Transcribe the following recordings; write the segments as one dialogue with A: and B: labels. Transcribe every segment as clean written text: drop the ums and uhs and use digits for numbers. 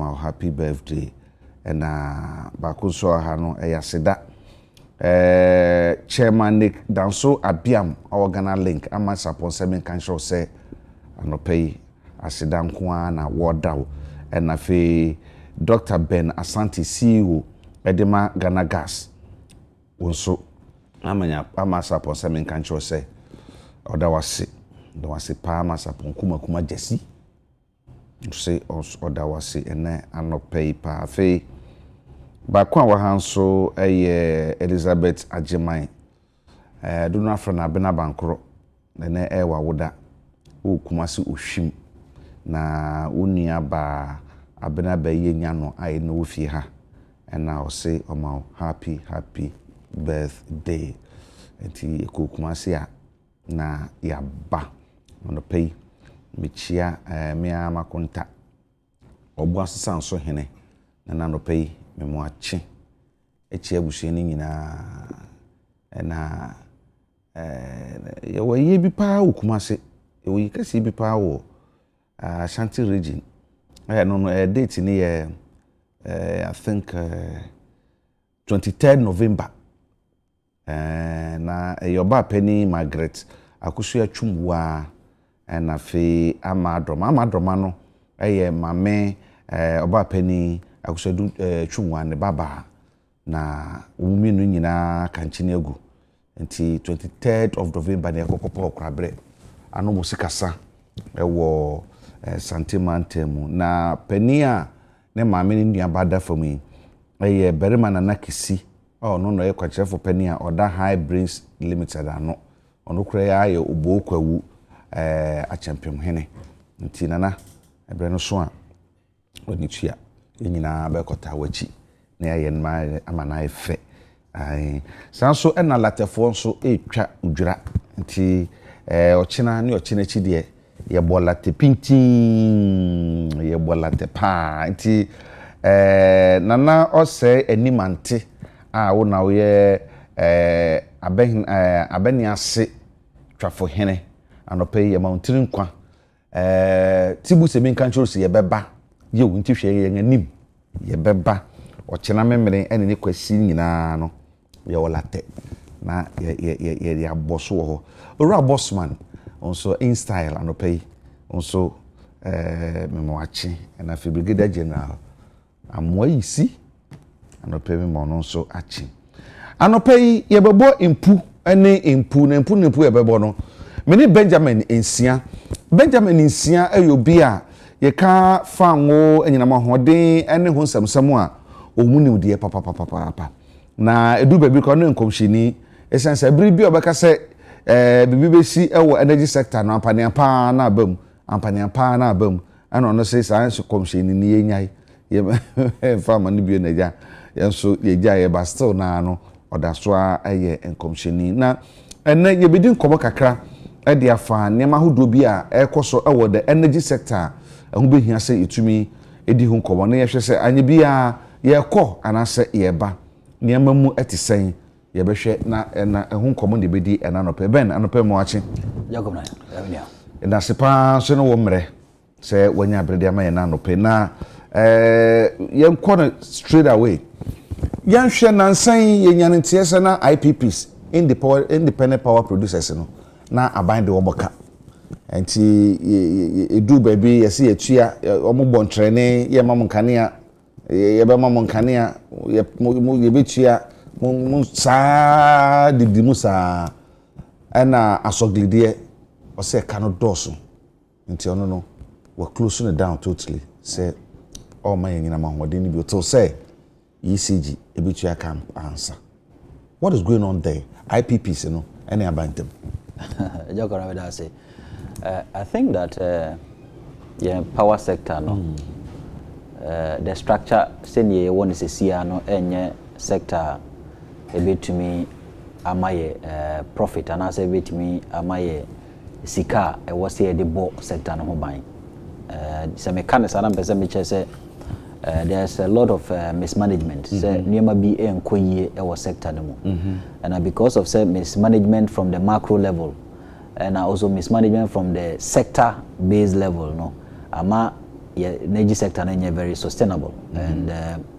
A: my happy birthday. And bakuso ha no eyaseda chairman Nick Danso Abiam our Ghana link ama support 7 can show say anopay aseda nko na wodaw and afi Dr. Ben Asante CEO Edema Ghana Gas wonso amanya ama support 7 can show say oda wase pa ama support kuma jesi say oda wase ene anopay pa afi bakwa wa hanso Elizabeth Ajimai do na fra na bena bankro na ewa woda wo kumasi ohwim na unia ba abena ba yenya no ai no ofie ha na o say oma happy birthday enti ko kumasi a na ya ba no pay michia me amakonta obo asesan so hene na no pay memo ache echi abuhye ni nyina na ye waye bi pa okumase ye waye kasi bi pa wo Ashanti region no date ni I think 23rd November na yoba penny Margaret akusu atwumwa na fe amadroma no mame oba penny akusu twumwa ne baba na uminu nyina kanchine egu nti 23rd of November ne kokopo okrabre ano musikasa ewo Santimantemu na penia ne maame ni nuaba da fami berima na nakisi no ekwachefo penia oda High Brains Limited ano ono kura ya aye obokwawu achempem hene nti nana ebre no so a onitua nyina bekota wachi na yaye nma amana efe sanso na latefo nso etwa udwira nti ochina ne ochina chidie ye bolate pintin ye bolate pa nti nana ose animante wo na wo ye abeni ase twafo hene anope ye mountain kwa tibu semi kanchoro ye beba ye wunti hwe ye anim ye beba ochina memere ene ne kwasi nyina no ye wolate na ye aboso ho ora bossman also in style anope also memoachi na fi brigadier general amoyisi anope memo no so achi anope ye bebo impu ene impu na impu ye bebo no meni Benjamin Nsia ayobi a ye ka fanwo enyinama hoden ene ho samsam a omuni de papa na edu baby ko no nkomhini esense bribi obeka se bibi besi ewo energy sector no ampaniapa na abam ana no say science komhini ni yenyai ye farmer ni bio naja yenso yeja ye ba still na no odaso a eye nkomhini na ene ye bedi nkobo kakra e dia fa nema hodo bi a ekoso ewo the energy sector ehu behia se etumi edi hu nkobo na ye hwe se anye bi a ye kɔ anase ye ba nema mu etisen ye behwe na ehu nkomo de bedi ena no pe ben anope mo achi
B: Jacob na ya
A: na sepa so no wo mre se wanya brede ama ye na no pe na ye nkɔ straight away yan hwe na nsan ye nyanentie se na IPPs independent power producers no na aban de oboka enti edu baby yesi etua omo bontrene ye mamonkanea ye be mamonkanea ye betua mun sa didi musa ana asoglidie o se kanu doso nti ono no we close it down totally say all my nyina mahode ni bi to say ECG ebitua camp answer what is going on there IPPs no any abantem
B: Jokora we da say I think that yeah power sector no the structure senior one is a cia no enye sector ebetumi amaye profit and as ebetumi amaye sika e wose e de bo sector no ho ban se mechanics and pese me che say there's a lot of mismanagement say niema bi enkoyie e wo sector no and because of say mismanagement from the macro level and also mismanagement from the sector based level no ama energy sector is very sustainable and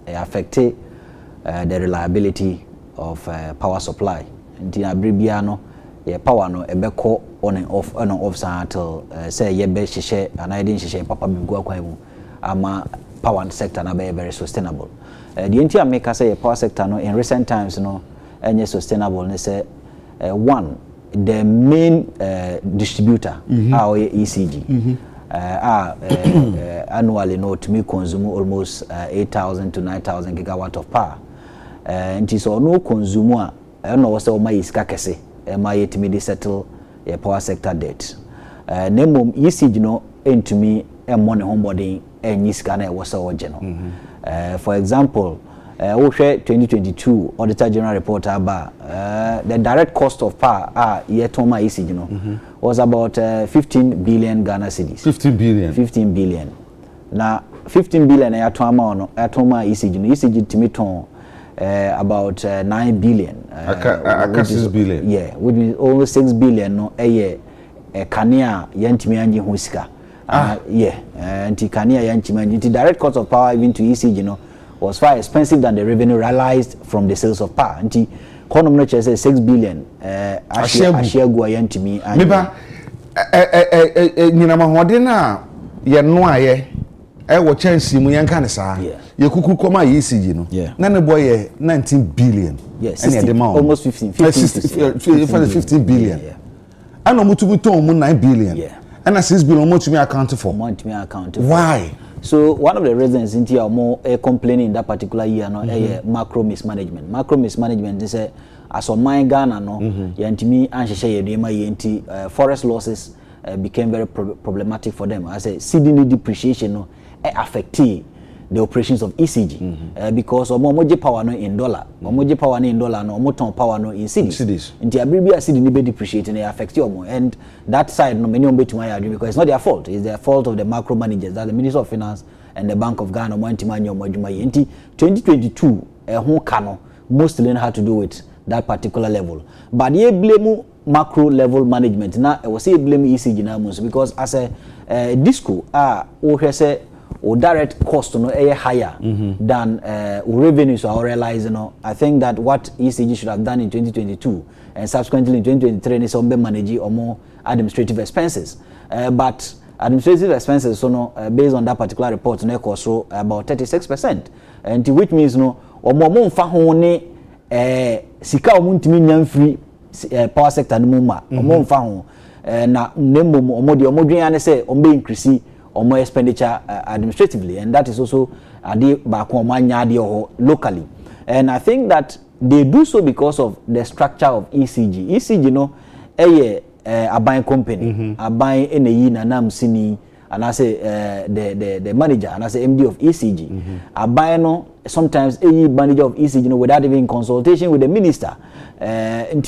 B: it affects the reliability of power supply. Nti abribia no ye power no ebeko on and off until say ye be hihye and I didn't hihye papa megu akwan mu ama power sector na be very sustainable. The entire make say power sector no in recent times no any sustainable ne say one the main distributor our ECG annually no to me consume almost 8,000 to 9,000 gigawatt of power and so no consumer no was say my iska kese my yetimi settle power sector debt nemo ECG no into me money homebody and iska na was so general for example we 2022 Auditor General report about the direct cost of power yetoma ECG was about 15 billion Ghana cedis. 15 billion. Now 15 billion yatoma ECG ECG timiton about 9 billion.
A: 6 billion.
B: Yeah, which means only 6 billion no kania yantimi anji husika. Yeah, anti kania yantimi anji direct cost of power even to ECG was far expensive than the revenue realized from the sales of power. Anti economy no say 6 billion ashia go yantimi anji.
A: Meba nyina mahode na ye no aye wo chance mu yanka ne saa ye kuku koma ECG no na ne boy ye 19 billion
B: almost
A: 15 billion ana mutubu ton mu 9 billion and 6 billion mo to me account for why?
B: So one of the reasons into your more complaining in that particular year no macro mismanagement is as on my Ghana no yantimi anhyehyɛ yedema yenti forest losses became very problematic for them. I say seeding depreciation no affected the operations of ECG because omoje power no in dollar power no in dollar no omoton power no in cedis nti abribia seeding be depreciating it affect you and that side no many betuma ya because it's not their fault, it's the fault of the macro managers, that the Minister of Finance and the Bank of Ghana mantimanya omajuma yenti 2022 ho kano mostly had to do with that particular level but ye blame macro level management na e was say blame ECG na most because as a disco o say or direct cost no higher than revenues are realized. I think that what ECG should have done in 2022 and subsequently in 2023 is to manage or more administrative expenses. But administrative expenses, so based on that particular report, no cost about 36%, and which means no or more fahone sika omuntimi nyam free power sector no muma or more fahon na nemo omodua ne say ombe increase or more expenditure administratively, and that is also locally. And I think that they do so because of the structure of ECG. ECG, a buying company, a buying NAE Nanam Sini, and I say the manager, and I say MD of ECG. A buying sometimes a manager of ECG without even consultation with the minister. And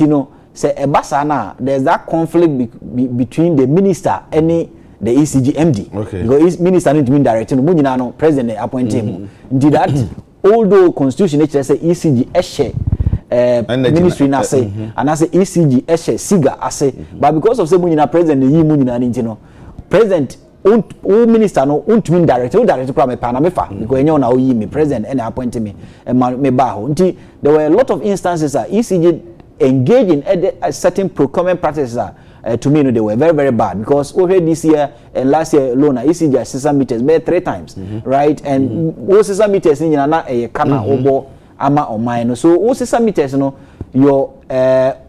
B: say a basana, there's that conflict between the minister and the ECG MD. Okay. Because minister need to mean director, no president appoint him. Did that, although constitution say ECG eshe ministry na say, and I say ECG eshe siga I say, but because of say munina president yi munina nintino, president minister no mean director from pana mefa because enyo na oyi me president and appoint me me baho. Nti there were a lot of instances that ECG engaged in certain procurement practices to me, they were very, very bad because already this year and last year alone, ECG system meters made 3 times, right? And all system meters in a kana obo ama or mine. So all system meters, your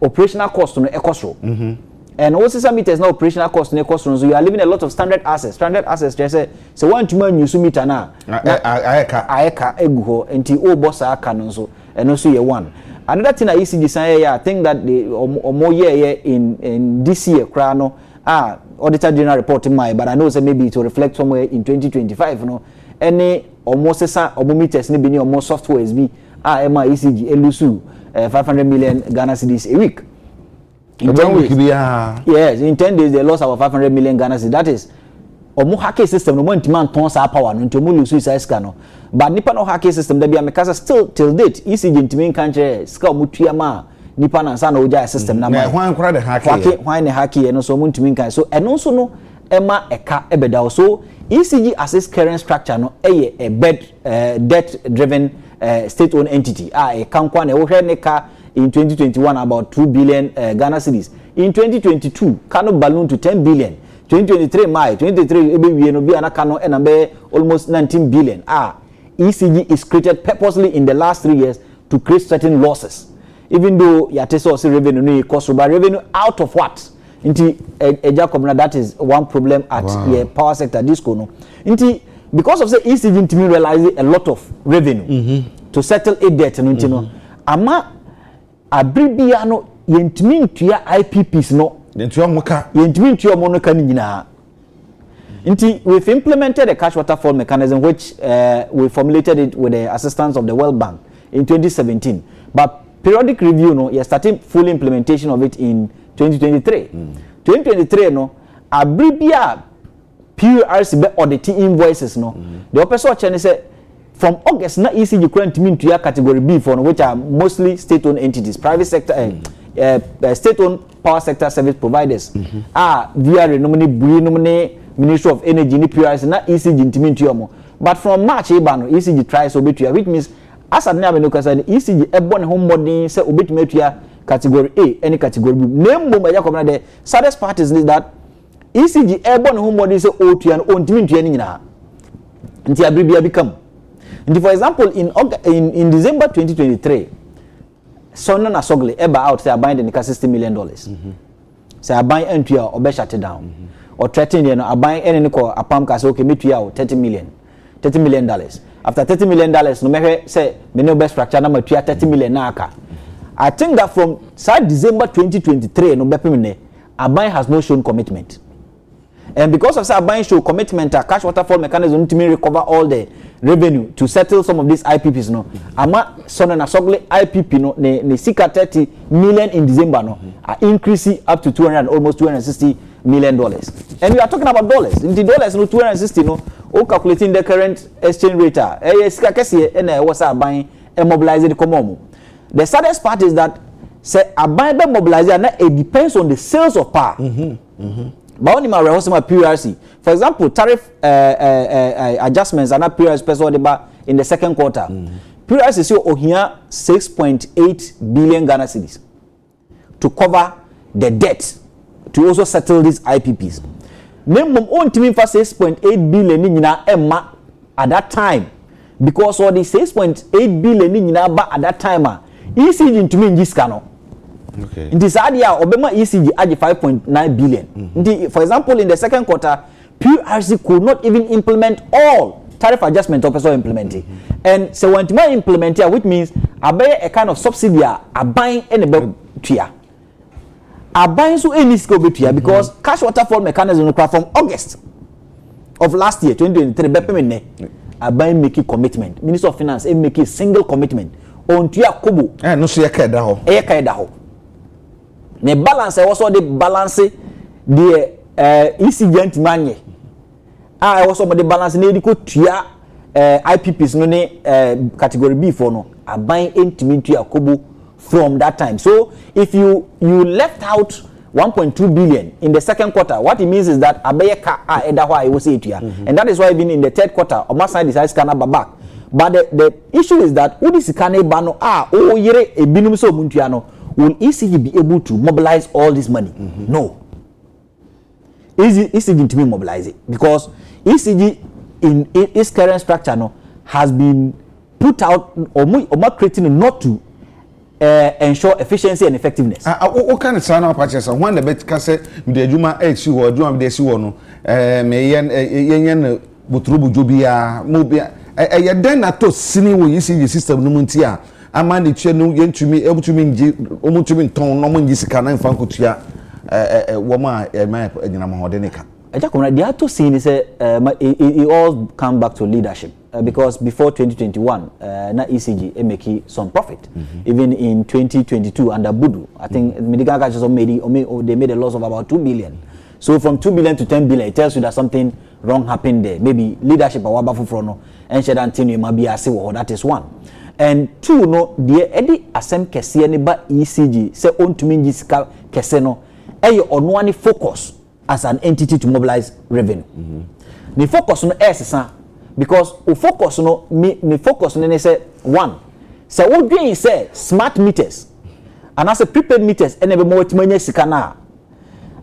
B: operational cost on a cost and all system meters no operational cost on a cost. So you are leaving a lot of standard assets. Standard assets just say so one to man you meter na aeka eguho enti o bossa canon so and also you one. Another thing I ECG say, I think that the more year in this year, Krano, Auditor General reporting my, but I know say maybe it will reflect somewhere in 2025. Any almost meters, maybe or more softwares be MI ECG elusu 500 million Ghana cedis a week. In 10 weeks, yes, in 10 days they lost about 500 million Ghana cedis. That is. Omo hacking system no want man ton sa power no nti omo lose isa ska no but nipa no hacking system da bia mekasa still till date ECG ntimi kanche ska omo tuama nipa na sa na oja system na ma
A: hwan kra the hacking
B: hwan ne hacking no so omo ntimi kan so eno so no ema eka ebeda so ECG as its current structure no a debt driven state owned entity a kankwa na wo hwe ne ka in 2021 about 2 billion Ghana cedis. In 2022 kano balloon to 10 billion. 2023 May 2023 ebe wie no bi anaka no na be almost 19 billion. ECG is created purposely in the last 3 years to create certain losses. Even though yate also revenue no cost but revenue out of what? Inti Jacob na that is one problem at the power sector disco no. Inti because of say ECG intimi realize a lot of revenue to settle a debt no inti no. Ama abribia no yentimi ntua IPPs no.
A: Yentua moka.
B: Yentimi ntua mo no ka ni nyina. Inti we've implemented a cash waterfall mechanism which we formulated it with the assistance of the World Bank in 2017. But periodic review no, you're starting full implementation of it in 2023. 2023 no, abribia PRC be audit invoices no. The opposite channel say from August na ECG current mean to your category B for no, which are mostly state-owned entities, private sector state-owned power sector service providers. Via renomine Ministry of Energy ni PRC na ECG intimi ntuomo. But from March eba no ECG tries obetua, which means as at now we know say ECG ebo ne ho modern say obetumi atua category A any category B. Name ya come na the saddest part is that ECG ebo ne ho modern say otua no ontimi ntua ni nyina. Nti abribia become. Nti for example in December 2023 Sonna na Sogle eba out say abide the $60 million. Say abide entua obe shut it down. Or threatening you know abide any ko apam ka say okay metua $30 million. After $30 million, no matter say me no best structure na matua $30 million na aka. I think that from December 2023, no bepemine, Abai has not shown commitment. And because of Abai show commitment, a cash waterfall mechanism to recover all the revenue to settle some of these IPPs. No, ama sona na sogle IPP no ne sika $30 million in December no, increase up to almost $260 million. And we are talking about dollars. In the dollars no 260 no. Calculating the current exchange rate, sika kese na was buying and mobilizing the common. The saddest part is that say buying be mobilizing na it depends on the sales of power. But only my PRC. For example, tariff adjustments are not PRC person in the second quarter. PRC is ohia 6.8 billion Ghana cedis to cover the debt to also settle these IPPs. Minimum on to me for 6.8 billion in Emma at that time because all the 6.8 billion in at that time ECG to me in this cano. Okay. In this idea, Obama ECG at 5.9 billion. For example, in the second quarter, PRC could not even implement all tariff adjustment officer implementing. And so when to implement which means a kind of subsidy buying any tier. Buying so any scope because cash waterfall mechanism from August of last year 2023 buying making commitment. Minister of Finance make a single commitment on tia kobo no so yekeda ho ne balance also the balance the ECG manye also the balance ne ko tia IPPs no ne category B for no buying entimi tia kobo from that time. So if you left out 1.2 billion in the second quarter, what it means is that abeyeka edahwa was it here. And that is why even in the third quarter, Omasa decides scanner back. But the issue is that udi sikane bano yere ebinum so muntiano will ECG be able to mobilize all this money? No. ECG to be mobilize it because ECG in its current structure no has been put out or creating not to ensure efficiency and effectiveness.
A: What kind of sana purchase when the bet can say the juma ex you or juma de siwono me yen butrubu jobia mobia then ato sini wo ECG system no muntia ama ne tue no yentumi ebutumi ngi omutumi ton no mungi sika na mfa nkotua woma egyina mahodenika
B: Ejakomna the ato sini say it all come back to leadership. Because before 2021, na ECG make some profit. Even in 2022 under Budu, I think Medigaga just they made a loss of about 2 billion. So from 2 billion to 10 billion, it tells you that something wrong happened there. Maybe leadership or wabafu frono and Shedantini maybe or that is one. And two, no, the Eddie Asem Kesiani ba ECG say on to me Keseno, or no one focus as an entity to mobilize revenue. ni focus no esesa because o focus no me focus no say one say what doing say smart meters and as a prepaid meters and be more timanya sika na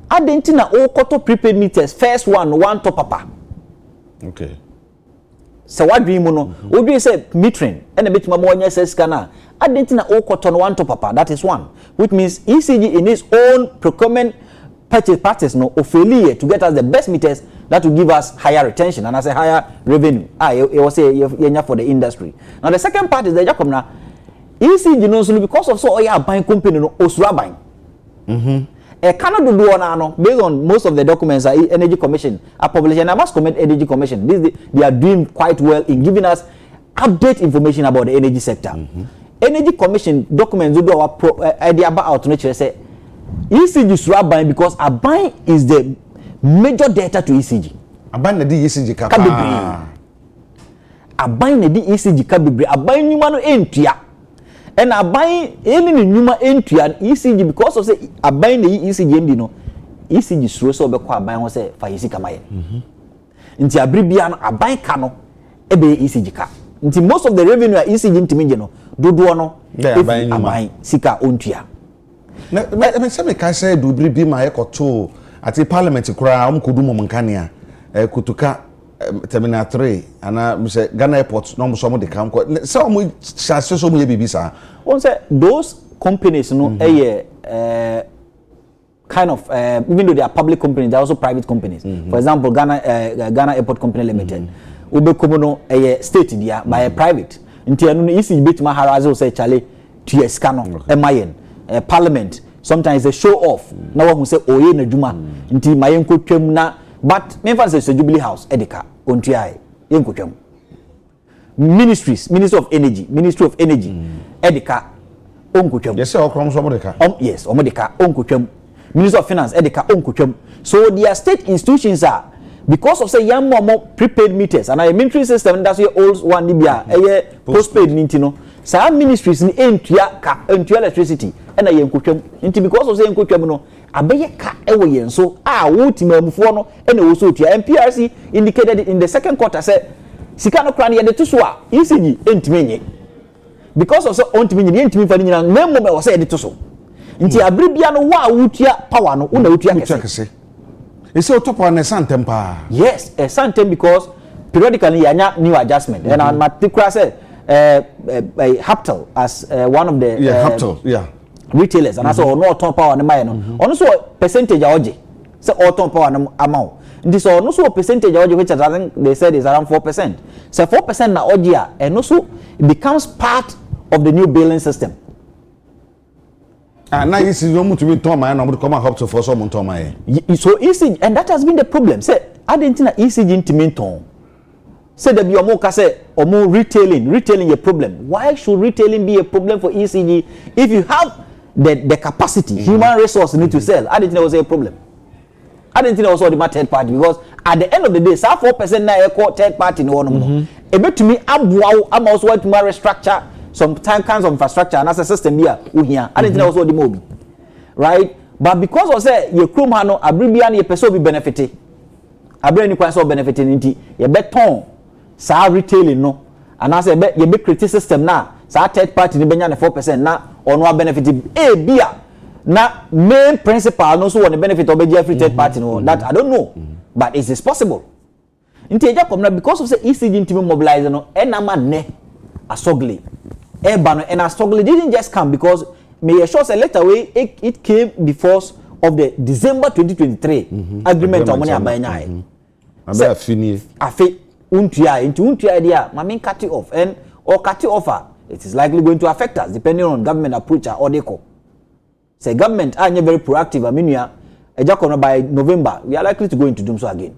B: adenti na o koto prepaid meters first one to papa
A: okay
B: so what dream no o doing say metering and be timanya more nya sika na adenti na o koto no one to papa that is one which means ECG in its own procurement purchase practice no affiliate to get us the best meters that will give us higher retention and as a higher revenue it was say for the industry. Now the second part is the Jacob na ECG no because of so oya buying company no osura buying e cannot do one no based on most of the documents that Energy Commission are published and I must commend Energy Commission they are doing quite well in giving us update information about the energy sector. Energy Commission documents do our idea about out no say ECG sura buying because a buying is the major data to ECG.
A: Aban na di ECG ka pa.
B: Aban na di ECG ka bebre. Aban nyuma no entua. And aban eni ni nyuma entua ECG because of say aban na ECG endi no. ECG suro so obekọ aban ho say fa ECG kamaye. Nti abribia no aban ka no ebe ECG ka. Nti most of the revenue ECG ntimi no dodo no aban sika ontua.
A: Na se me ka say do bribi ma ekoto ati parliament kura kodu mo nkania kutuka terminal 3 ana say Ghana airport no so mo de kam ko so mo chase so mo ye bibisa
B: on say those companies no kind of even though they are public companies they are also private companies. For example Ghana Airport Company Limited ubekomo no state dia by a private nti anu no isi betima harazo say chale to esca no emayen parliament sometimes they show off na who say oye na djuma nti mayen ko twam na but memfa say Jubilee House edika ontuai yen ko twam ministry of energy edika onko twam
A: yes okrom so modeka
B: yes omodeka onko twam minister of finance edika onko twam so their state institutions are because of say yam more prepaid meters and a military system that's your old one libya postpaid ninti no sa ministries ni entua electricity and a yenkotwam nti because of say yenkotwam no abeye ka ewo yenso wotimamufo no and wo so tia MPRC indicated in the second quarter say sika no kra na yede to so a ECG entimenye because of so ontimenye entimi fa nyina memo be wo say yede to so nti abribia no wa wotua power no una wotua kese
A: ese otopo na santempa
B: yes a santem because periodically yanya new adjustment and on particular say Haptel as one of the retailers and also no ton power na may no ono so percentage oje say ton power na amount this ono so percentage oje which I think they said is around 4%. So 4% na oje a and also it becomes part of the new billing system.
A: Now this is to be Tom and I'm going to come and help to for someone Tom.
B: So ECG and that has been the problem. Say I didn't know ECG intimate say that you more say or more retailing a problem. Why should retailing be a problem for ECG if you have the capacity, human resource need to sell? I didn't know it was a problem. I didn't think it was all the third party because at the end of the day, 4% na equal third party no one. A bit to me, I'm also want to restructure some kinds of infrastructure and as a system here. I didn't know also the mobile, right? But because of say your crew hano abribian ye person be benefited, abribian quite so benefiting into ye beton. Sa retailing no and as a you be create system na sa third party ni benya na 4% na ono benefit bia na main principal no so one benefit obeji every third party no that I don't know but it is possible nti eja kom na because of say ECG ntimi mobilize no enama ne asogli eba no and asogli didn't just come because may sure say later way it came because of the December 2023 agreement on money abanya
A: abe afini
B: afi untia idea mamin cut it off and or cut it offer it is likely going to affect us depending on government approach or deco say government are very proactive aminua ejakono by November we are likely to go into doom so again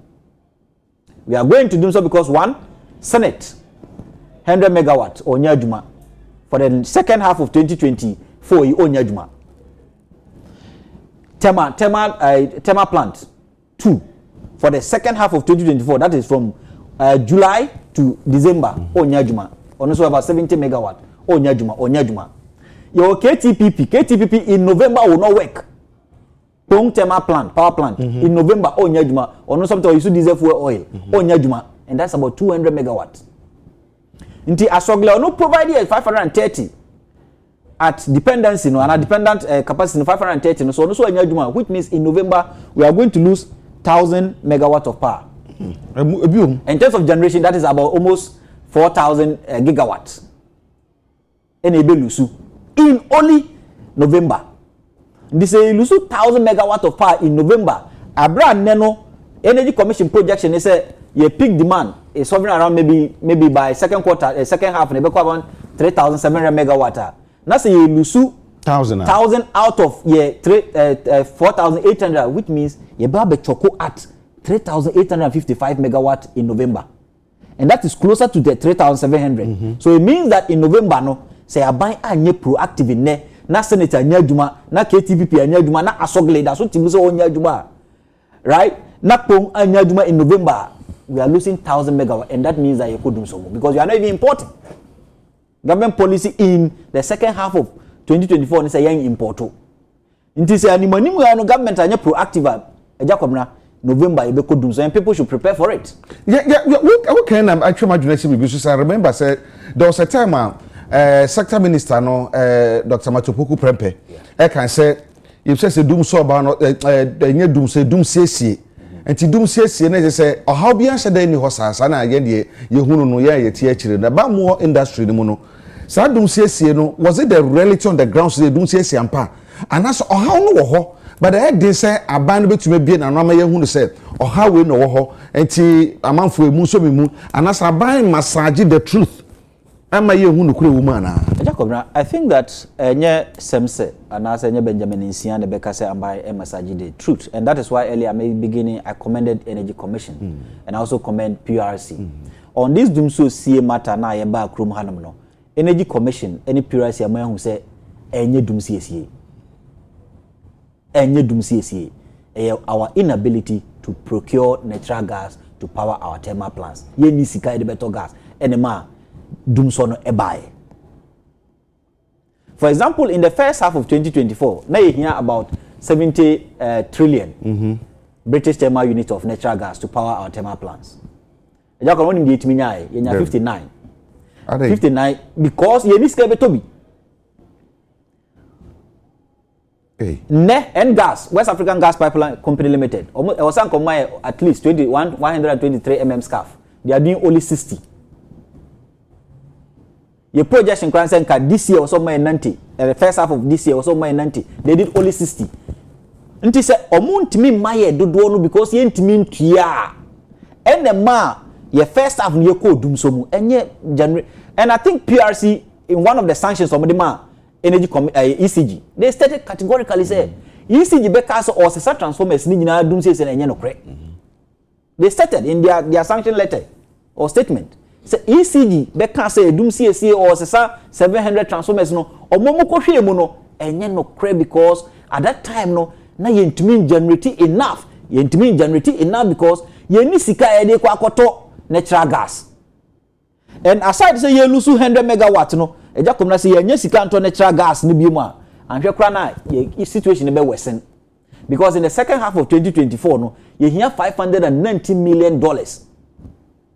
B: we are going to do so because one Senate 100 megawatt onyaduma for the second half of 2024 onyaduma Tema plant 2 for the second half of 2024 that is from July to December onyajuma also about 70 megawatt onyajuma your KTPP in November will not work Pong thermal plant, power plant in November, oh nyajuma, or no something you diesel fuel oil, oh nyajuma, and that's about 200 megawatts. Inti Asogle no provide 530 at dependency no and dependent capacity no 530 no so no so nyajuma, which means in November we are going to lose 1,000 megawatts of power. In terms of generation, that is about almost 4,000 gigawatts. In only November. They say you lose 1,000 megawatts of power in November. Abra Neno Energy Commission projection, they say your peak demand is hovering around maybe by second quarter, second half, maybe around 3,700 megawatt. Now say you lose 1,000 out of 4,800, which means you be choco at 3,855 megawatt in November, and that is closer to the 3,700. So it means that in November, no, say I buy anye proactive in there. Na senator nyaduma, na KTPP nyaduma, na Asogle that's what team say nyaduma, right? Na pong nyaduma in November, we are losing 1,000 megawatt, and that means that you could do so because you are not even importing. Government policy in the second half of 2024 is a young importer. It is a no government anye proactive. Ejakomna November you could do so, and people should prepare for it.
A: Yeah. What can I actually imagine? Because I remember said there was a time. Sector Minister no Dr. Matopoku Prempe can say if say doom so about no nye doom say doom siesie enti doom siesie na say how bia hye dan ni hosasa na ye de ye hunu no ye tie akire na ba mo industry ni mu no sa doom siesie no was it the reality on the ground say doom siesie ampa anas how no wo ho but the head dey say aban no betuma bie na no ma ye hunu say how we no wo ho enti amanfo emu so memu anas aban massage the truth. I
B: think that nye Semse and as nye Benjamin Insian the Beka say ambai massage the truth, and that is why earlier at the beginning I commended Energy Commission and I also commend PRC on this dumso see matter na ye ba krum hanam no Energy Commission any PRC amaya who say enye dumsie our inability to procure natural gas to power our thermal plants ye ni sika de better gas enema Dumsono ebae. For example, in the first half of 2024, now you hear about 70 trillion British thermal units of natural gas to power our thermal plants. You can only get me 59. 59 because you need to be toby. Ne and gas West African Gas Pipeline Company Limited. Was at least 123 scarf. They are doing only 60. Your projection can this year was somewhere 90. The first half of this year was somewhere 90. They did only 60. And they said, "Omuntu mi maye do no because ye ntimi ntua." And the ma your first half you ko dum so mu enye January. And I think PRC in one of the sanctions of the ma energy ECG they stated categorically say ECG because or se transformers ni nyina dum say enye no kre. They stated in their sanction letter or statement. So ECG beka say dum CSA or sesa 700 transformers no omomo ko hwe mu no enye no cre because at that time no na yentimi generate enough because ye ni sika e dey kwa akoto natural gas, and aside say ye lose 100 megawatt no ejakom na say ye nya sika nto natural gas ni bi mu a anhwe kra na ye situation be worsen because in the second half of 2024 no ye hear $590 million,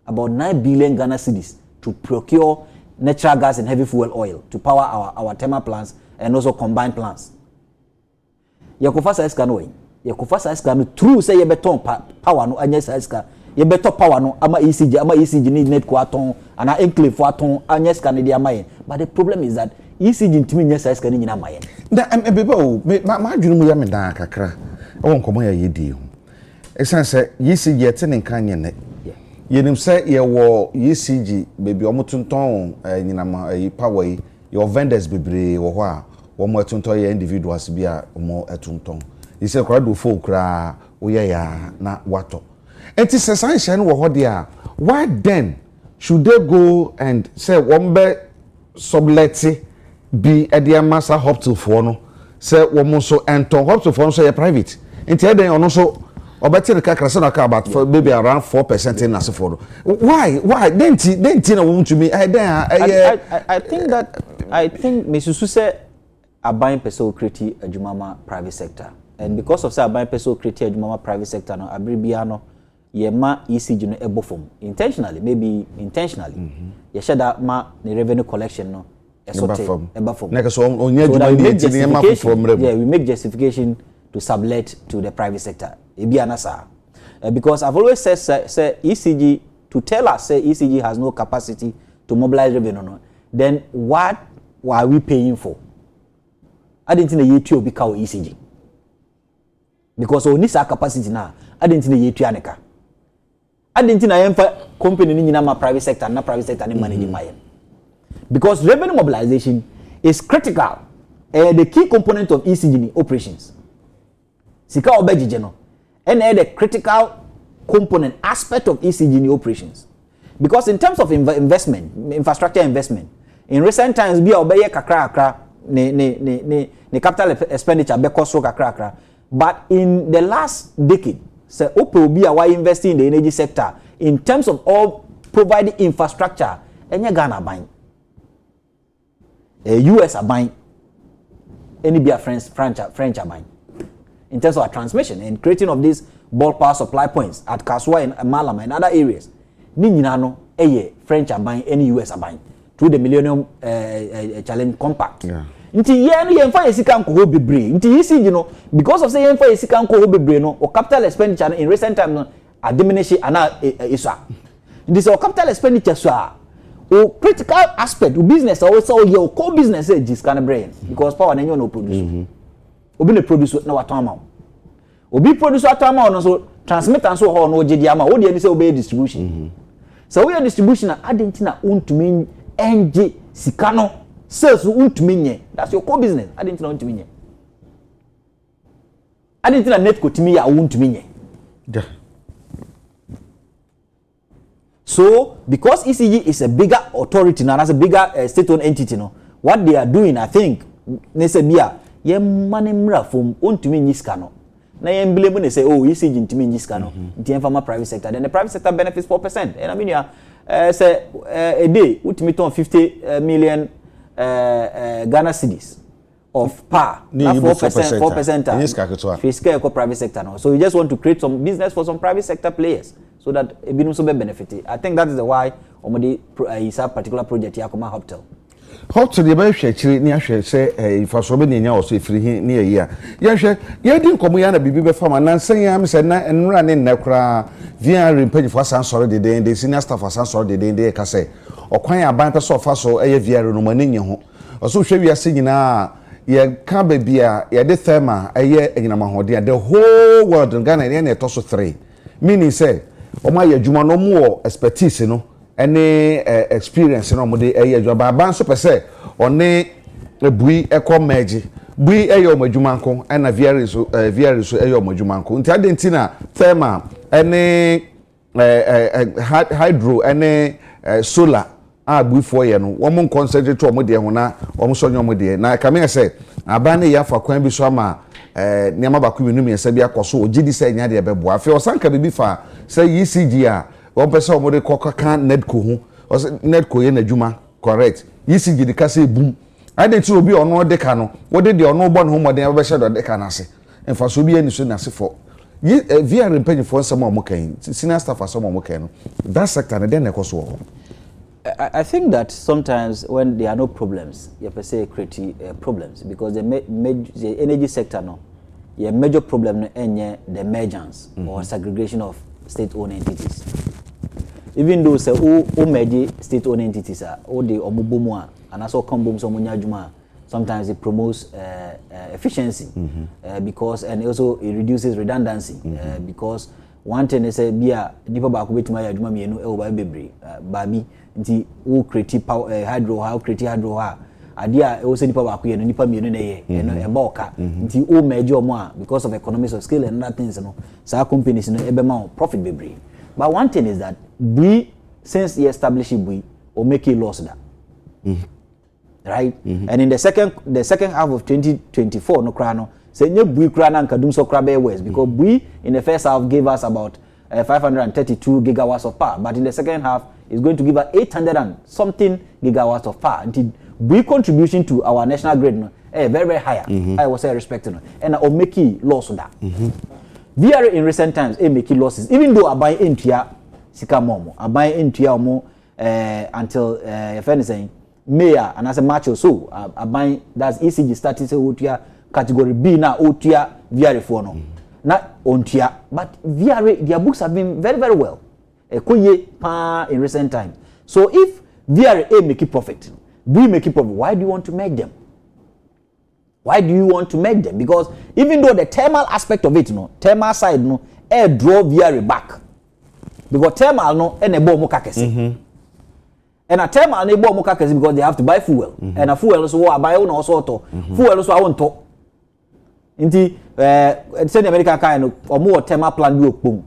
B: about 9 billion Ghana cedis to procure natural gas and heavy fuel oil to power our thermal plants and also combined plants. Yakufasa iska no way. Yakufasa iska no true say ye beton power no anya iska. Ye beton power no ama ECG need net ko aton ana enclave for aton anya iska ne dia mayen. But the problem is that ECG ntimi nya iska ne nyina mayen.
A: Da bebe o ma adwunu mu ya me dan kakra. O nkomo ya yedi ho. Esan say ECG ete ne kan nye ne. Yenim say ye wo ECG baby omotonton nyinama power yi your vendors bebre wo ho a wo mo atonton ye individuals bi a mo atonton you say kwado folk kra wo ye ya na wato enti say sanction wo ho de a why then should they go and say wo be sublet bi e de massa hospital for no say wo mo so enton hospital for no so ye private enti e den ono so obetere kakra se na ka about for maybe around 4% in asiforo. Why didn't na want to me
B: I think Mrs. Suse a buying person create a jumama private sector and because of say aban person create adwuma private sector no abribia no ye ma ECG no ebo form intentionally, maybe intentionally. Ye share that ma the revenue collection no eba form.
A: So
B: we make justification to sublet to the private sector. Because I've always said say ECG to tell us say ECG has no capacity to mobilize revenue no, then what are we paying for? I didn't think the yetu be cow ECG. Because we need capacity now. I didn't think the yetu aneka. I didn't think I am company in my private sector, not private sector and managing my. Because revenue mobilization is critical, the key component of ECG operations. Sika obejijeno, and the critical component aspect of ECG operations. Because in terms of investment, infrastructure investment, in recent times, be obeye kakra ne capital expenditure be cost kakra. But in the last decade, say Opel be a investing in the energy sector in terms of all providing infrastructure, and Ghana buying. US are buying, any be a French are buying. In terms of our transmission and creating of these bulk power supply points at Kaswa and Malama and other areas, Ninano, French are buying, any US are buying through the Millennium Challenge Compact.
A: Yeah.
B: Nti ye mfa yesikan ko bebre nti yisi you know because of say ye mfa yesikan ko bebre no or capital expenditure in recent time no a diminish ana iswa nti so capital expenditure so o critical aspect o business o so your core business is kind of brain because power na no produce obi na produce na waton ama obi produce waton ama no so transmitter so ho no gidi ama o de ni say obey distribution so we distribution na adentina untumi enje sikano sales untuminye. That's your core business. I didn't know untuminye. I didn't know net kotimiya untuminye.
A: Yeah.
B: So because ECG is a bigger authority now, as a bigger state-owned entity, no, what they are doing, I think, they say, "Bia, ye money mra from untuminye skano." Na ye blame they say, "Oh, ECG untuminye skano." It's from a private sector. Then the private sector benefits 4%. And I mean, say a day, ultimately 50 million. Ghana cedis of power, 4%, fiscal private sector now. So we just want to create some business for some private sector players so that it be so benefit. I think that is the why Omodi is a particular project here come hotel.
A: Hotel the be hwe ni ahwe say infrastructure be nya also efiri ni ayi a. Ya hwe ye din komo ya na bibi be fama na nsan ya me na enura ne nnakra via rempanyfo asan soro de senior staff asan soro de ka say okwan aban pe so fa so eye viare no mani nye ho oso hwe wiase nyina ye ka ba bia ye de thema eye enyinama hode the whole world in Ghana ne to so 3 meaning say o ma ye adwuma no mo expertise no any experience no mo de eye adwuma aban so pese one ebui ekọ meji bui eye o madwuma nko na viare so eye o madwuma nko nti adentina thema any hydro any solar abuifo ye no wo mon concentrate o mo de ho na wo mo sonyo mo de na ka me say aban ne ya fa kwan bi so ama niam ba ku minu mi esa bi akoso ogidi say nya de bebo afi osanka bi fa say ECG a wo pese o mo de kokaka nedco hu nedco ye na dwuma correct ECG de ka say boom identity obi ono de ka no wo de ono bo no ho modern be shedo de ka na ase enfa so bi ani so na ase for via repenting for some more can senior staff for some more can that sector then ekoso.
B: I think that sometimes when there are no problems, you per se create problems because the energy sector no, your major problem is the emergence or segregation of state-owned entities. Even though say o merge state-owned entities are all the omubomu and also come boom so munyajuma, sometimes it promotes efficiency because and also it reduces redundancy because one thing is say bia nipa ba ko betima ya adwuma mienu e wo ba bebre babi nti wo create power hydro how create hydro ha ade a wo se nipa ba ko ye no nipa mienu na ye no e ba oka nti o merge omo a because of economies of scale and other things no sa companies no e be ma profit bebre but one thing is that we since he established we or make a loss that right and in the second half of 2024 no kra no say nye bui kra na nkadum so kra be west because bui in the first half gave us about 532 gigawatts of power but in the second half is going to give us 800 and something gigawatts of power until we contribution to our national grid no very very higher. I was say respected no and o make loss that. VRA in recent times make losses even though abai entua sika momo abai entua omo until if anything mayor and as a match or so abai that's ECG starting say otua category B na otua VRA for no na ontua but VRA their books have been very very well ekoye pa in recent times. So if VRA make it profit, we make it profit, why do you want to make them? Why do you want to make them? Because even though the thermal aspect of it, no, thermal side, no, air draw VRA back. Because thermal, no, and a bomb kakesi. And a thermal, and a bomb kakesi because they have to buy fuel. And a fuel also, I buy on also to. Fuel also, I want to. Inti, send America kind or more thermal plant do boom.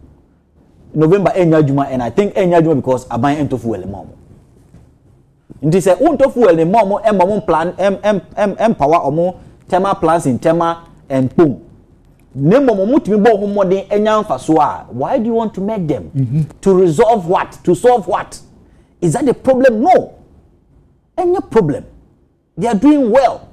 B: November, Juma, and I think Juma because I buy into fuel mom. Inti say, unto fuel the mom, and plan, power or more. Thermal plants in Tema and boom. Why do you want to make them? To resolve what? To solve what? Is that the problem? No. Any problem. They are doing well.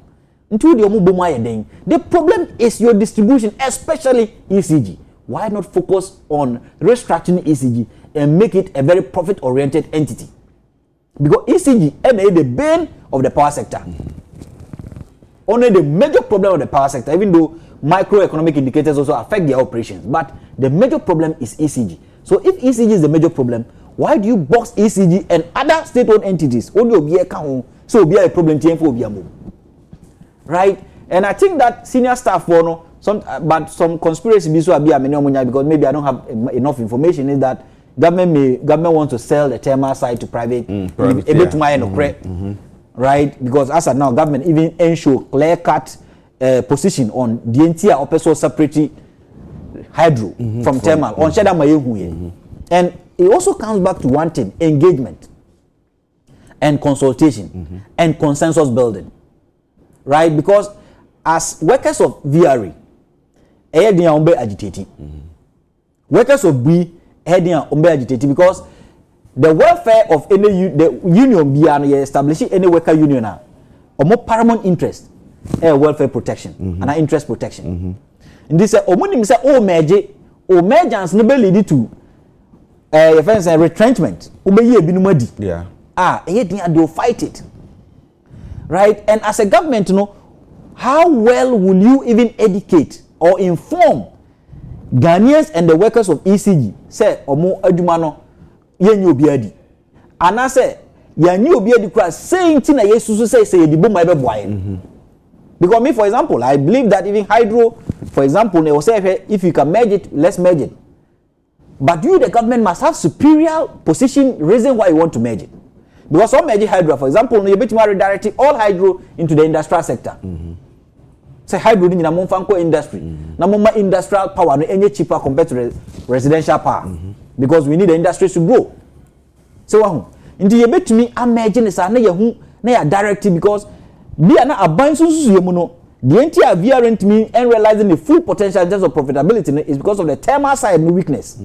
B: The problem is your distribution, especially ECG. Why not focus on restructuring ECG and make it a very profit-oriented entity? Because ECG is the bane of the power sector. Only the major problem of the power sector, even though microeconomic indicators also affect their operations, but the major problem is ECG. So if ECG is the major problem, why do you box ECG and other state-owned entities? Only be a so be a problem for right? And I think that senior staff for but some conspiracy be so because maybe I don't have enough information is that government wants to sell the thermal side to private, a bit more right? Because as of now, government even ensure clear-cut position on the entire also separate hydro from thermal on Shada Mayehuye. And it also comes back to one thing: engagement and consultation and consensus building, right? Because as workers of VRA, they are agitating. Workers of B, they are agitating because the welfare of any the union be establishing any worker union or more paramount interest welfare protection and interest protection. And this omunim say mergers no be lead to retrenchment.
A: Yeah.
B: They'll fight it. Right? And as a government, how well will you even educate or inform Ghanaians and the workers of ECG? Say omo adumano yenye obiadi anase yenye obiadi kwa saying tina yesu say edibo ma beboaye because me for example I believe that even hydro for example they will say if you can merge it, let's merge it, but you the government must have superior position reason why you want to merge it. Because some merge hydro for example you bet redirecting all hydro into the industrial sector. Say hydro in the industry na moma industrial power no any cheaper compared to residential power. Because we need the industry to grow. So, in the bit to me, I'm imagining this na ya directing because we are not abundant the entire VRA to me and realizing the full potential in terms of profitability is because of the thermal side no weakness.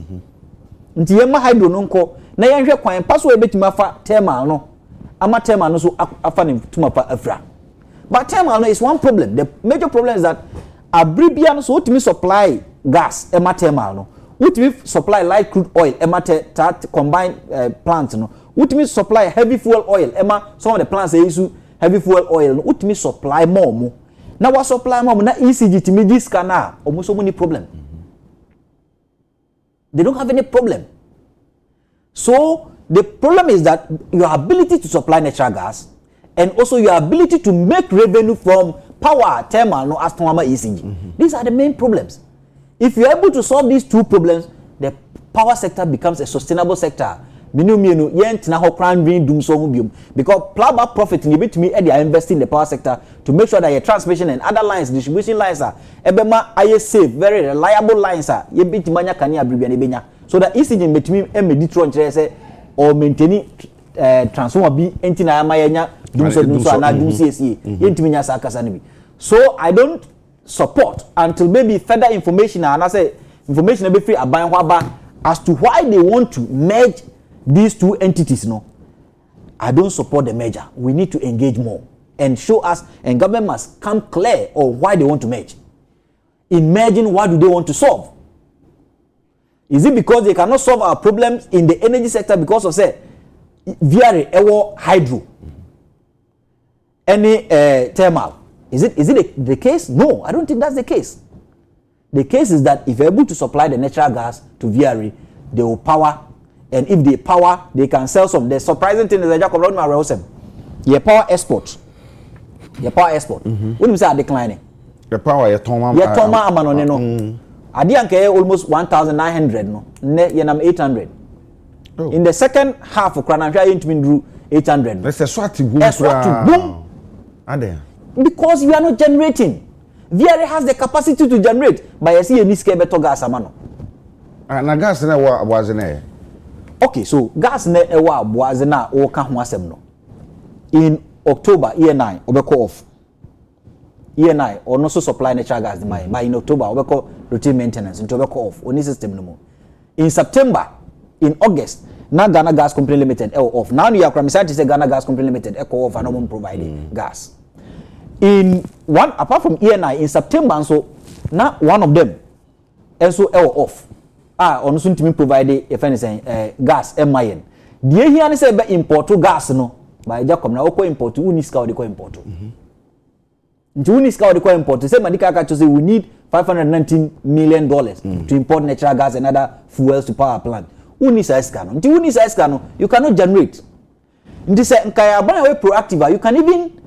B: Nti yema hydro no nko na ya hwe kwan paso e betima fa thermal no ama thermal no so afa ne tuma pa afra. But thermal no is one problem. The major problem is that abribia no so ultimate supply gas e ma thermal no. Ultimate supply light crude oil, that combined plants, ultimate supply heavy fuel oil, some of the plants they use heavy fuel oil, ultimate supply more. Now what supply more? Now ECG to me this canal almost so many problem. They don't have any problem. So the problem is that your ability to supply natural gas and also your ability to make revenue from power, thermal, no astronomer ECG. These are the main problems. If you're able to solve these two problems, the power sector becomes a sustainable sector. Because plowback profit in bit me they are investing in the power sector to make sure that your transmission and other lines, distribution lines are safe, very reliable lines are so that ECG between Detroit or maintaining transformer be so I don't support until maybe further information and I say information be free as to why they want to merge these two entities. No, I don't support the merger. We need to engage more. and show us, and government must come clear on why they want to merge. In merging, what do they want to solve? Is it because they cannot solve our problems in the energy sector because of, say, VR, ewo, hydro, any thermal? Is it the case? No, I don't think that's the case. The case is that if you're able to supply the natural gas to VRE, they will power, and if they power, they can sell some. The surprising thing is that Jacob your power export. When you say declining,
A: the power your toma
B: amano Adianke almost 1,900 no, ne yenam 800. Oh. In the second half of Kranamsha, you drew 800.
A: That's a swati boom.
B: Because you are not generating. VRA has the capacity to generate, but I see a niske beto gas amano.
A: Na gas na was in.
B: Okay, so gas na ewa was na o ka ho asem no. In October year 9 obeko off. Year 9 or no so supply natural gas the mine. But in October obeko routine maintenance into obeko off. Oni system no more. In September, in August, na Ghana Gas Company Limited off. Now you are cramisati say Ghana Gas Company Limited echo off and no providing gas. In one apart from ENI in September so now one of them also off on soon to provide if anything gas MIN the here say be import gas no by Jacob na oko import uniska or the import uniska or the import say madika to say we need $519 million to import natural gas and other fuels to power plant unisa escano you cannot generate this say nkaya ban proactive you can even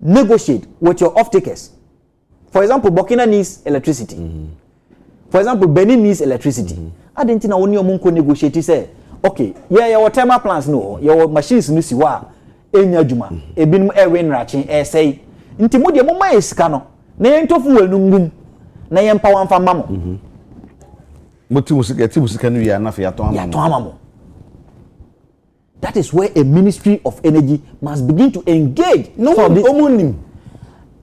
B: negotiate with your off-takers. For example, Burkina needs electricity. For example, Benin needs electricity. I didn't know when you negotiate. Say, okay, your thermal plants no, your machines no siwa, enyajuma, ebin airwin ratching, say, intimudi mama iskano, na yento fuel nungum, na yempa wan fa mamo.
A: Muti musika no ya na fa ya to
B: amamo. That is where a Ministry of Energy must begin to engage.
A: No omunim.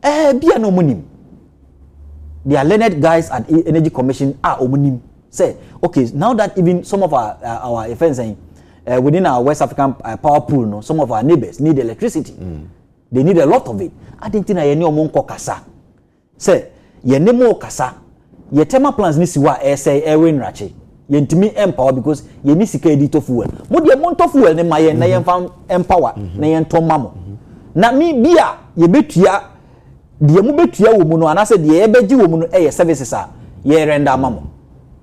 B: Bia no omunim. They are learned guys at Energy Commission are omunim. Say, okay, now that even some of our friends within our West African power pool, no, some of our neighbors need electricity. They need a lot of it. I didn't think I knew monko kasa. Say, ye nemo kasa. Ye thermal plants ni siwa say airwin rache. Yentimi empower because ye ni sika edito fuel. Mo de monto fuel ne maye na yen fa empower na yen to mamo. Na mi bia ye betua de mo betua wo mu no anase de ye beji wo mu no services a ye render mamo.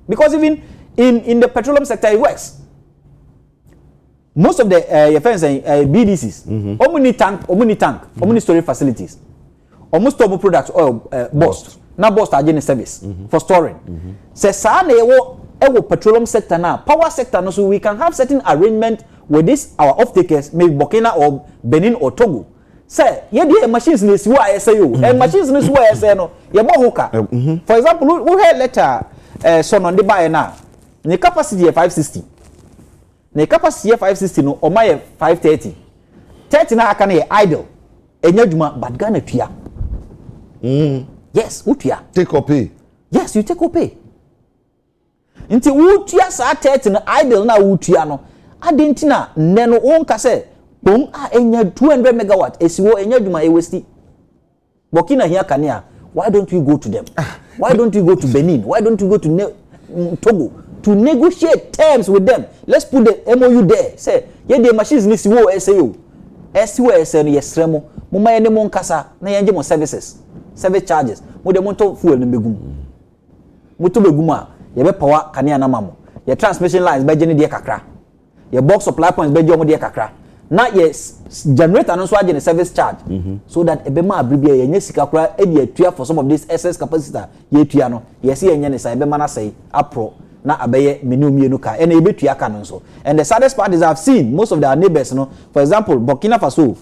B: Because even in the petroleum sector it works. Most of the your friends BDCs, omuni tank, omuni storage facilities. Almost all products oil bust. Na bust are service for storing. Se sa na ewo petroleum sector now, power sector no, so we can have certain arrangement with this our off-takers, maybe Burkina or Benin or Togo. Say, ye the machines ni siwa SAO, and machines ni siwa SAO no, ye bo hoka. For example, we had letter son on the buy now. The capacity 560. The capacity 560 no, or my 530. 30 na akane idle. Enyaduma but Ghana tuya. Yes, utuya.
A: Take or pay.
B: Yes, you take or pay. Nti wutua sa 30 na idle na wutua no adentina ne no wonka se bom a enya 200 megawatt esiwo enya dwuma ewesti Burkina here kania. Why don't we go to them? Why don't we go to Benin? Why don't we go to Togo to negotiate terms with them? Let's put the MOU there. Say ye the machines ni siwo SAO SAO yesremo mo ma ye ne mo nkasa na ye mo service charges mo de monto fuel no begum mo to begum a ye be power kania na mamo ye transmission lines be gene de kakra ye box supply points be gene de kakra na ye generator no so agene service charge so that ebe ma abribia ye nya sika kra e de atua for some of this excess capacitor ye tua no ye se ye nya ne sai be mana sai apro na abeye menu ka e na ebe tua ka no so. And the saddest part is I've seen most of their neighbors, you know, for example Burkina Faso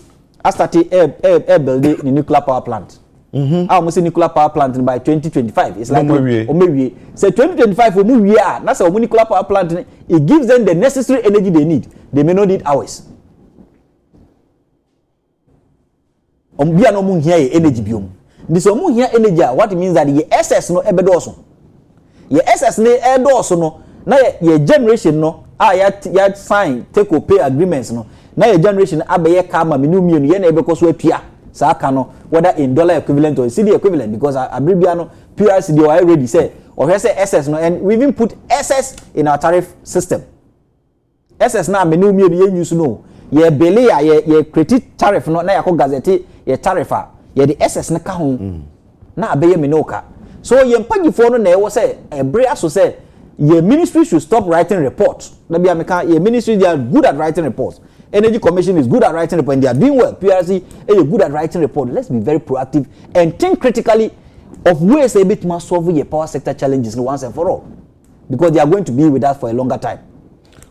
B: has started air building the nuclear power plant. Almost nuclear power plant by 2025. It's like Omewie. Say 2025 Omewie. That's a nuclear power plant. It gives them the necessary energy they need. They may not need hours. We are no here energy biome. This here energy. What it means that the SS no ebedoso. Your SS no ebedoso no. Now your generation no. Sign take or pay agreements no. Now your generation abeye kama minimum ye na ebeko so atua. sa kano whether in dollar equivalent or CD equivalent because abribiano PRC they already say or say SS no and we even put SS in our tariff system. SS na me no me use no ye bele ya ye credit tariff no na yakọ gazette ye tariff ye the SS na ka ho na abeye me no ka so ye mpagifo no na e wo say ebre aso say ye ministry should stop writing reports. Na be ameka ye ministry they are good at writing reports. Energy Commission is good at writing reports and they are doing well. PRC is good at writing reports. Let's be very proactive and think critically of ways a bit more solving your power sector challenges once and for all, because they are going to be with us for a longer time.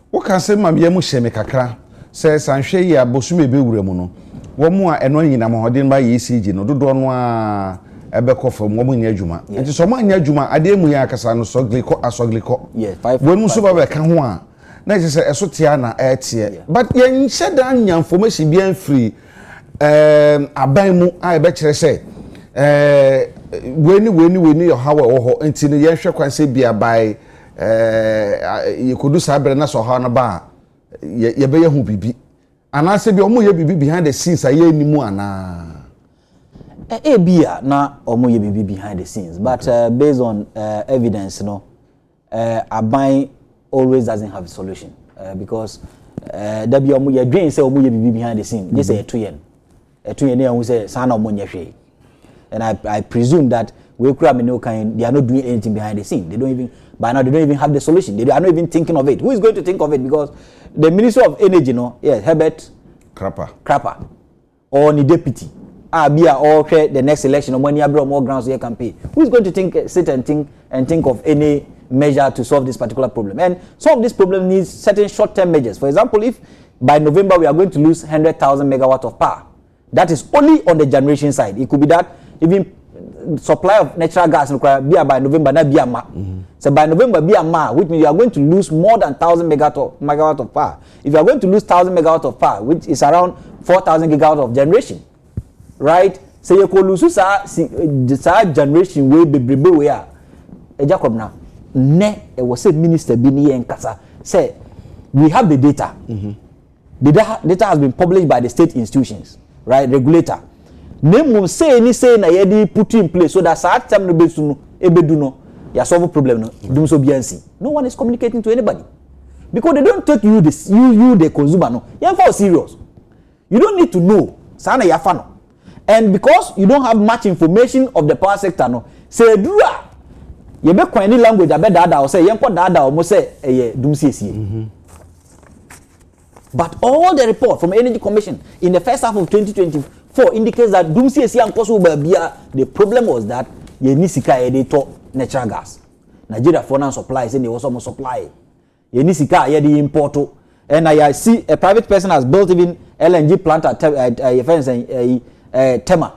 A: What can say, Mamma Musheme Kakra says, I'm sure you are Bosume Beuramuno. One more annoying in a modern by ECG, no do don't want a beck of a woman near Juma. And to someone near Juma, I dare Muyakasano Soglico, a Soglico. Yes, 5 when Musuba Kanwa. Na je se esotia na etie but yen sheda nya information bien free aban mu a be kire se weni yo hawa wo ho enti ne yen hwe kwan se bia by yekodu sabre na so ha na ba ye be ye hu bibi ana se bi omo ye bibi behind the scenes aye animu ana
B: bia na omo ye bibi behind the scenes but based on evidence no aban always doesn't have a solution because that be your dream say omo ye bibi behind the scene just say eto yen na who say sana omo nyehwe and I presume that we kura me no kind they are not doing anything behind the scene. They don't even have the solution. They are not even thinking of it. Who is going to think of it? Because the Minister of Energy Herbert Crapper or the deputy Abia or the next election or when you have more grounds here campaign. Who is going to sit and think of any measure to solve this particular problem? And some of this problem needs certain short-term measures. For example, if by November we are going to lose 100,000 megawatts of power, that is only on the generation side. It could be that even supply of natural gas by November na ma. So by November ma, which means you are going to lose more than 1,000 megawatt of power. If you are going to lose 1,000 megawatts of power, which is around 4,000 gigawatts of generation, right? So you could lose sa generation way be where Jacob now. Ne it was a minister bini and kasa say we have the data. The data has been published by the state institutions, right? Regulator. Name say any say na yedi put in place so that sa time no besu no ebedu no ya solve problem no dum so biansi. No one is communicating to anybody because they don't take you the consumer no. You for serious. You don't need to know sa na ya fa no. And because you don't have much information of the power sector no, say dura you be any language abe dada or say yenko dada or mo say dum siesie. But all the report from Energy Commission in the first half of 2024 indicates that dum siesie and koso babia the problem was that ye ni sika ye dey to natural gas. Nigeria for now supply say they also must supply. Ye ni sika ye dey import. And I see a private person has built even LNG plant at Tema.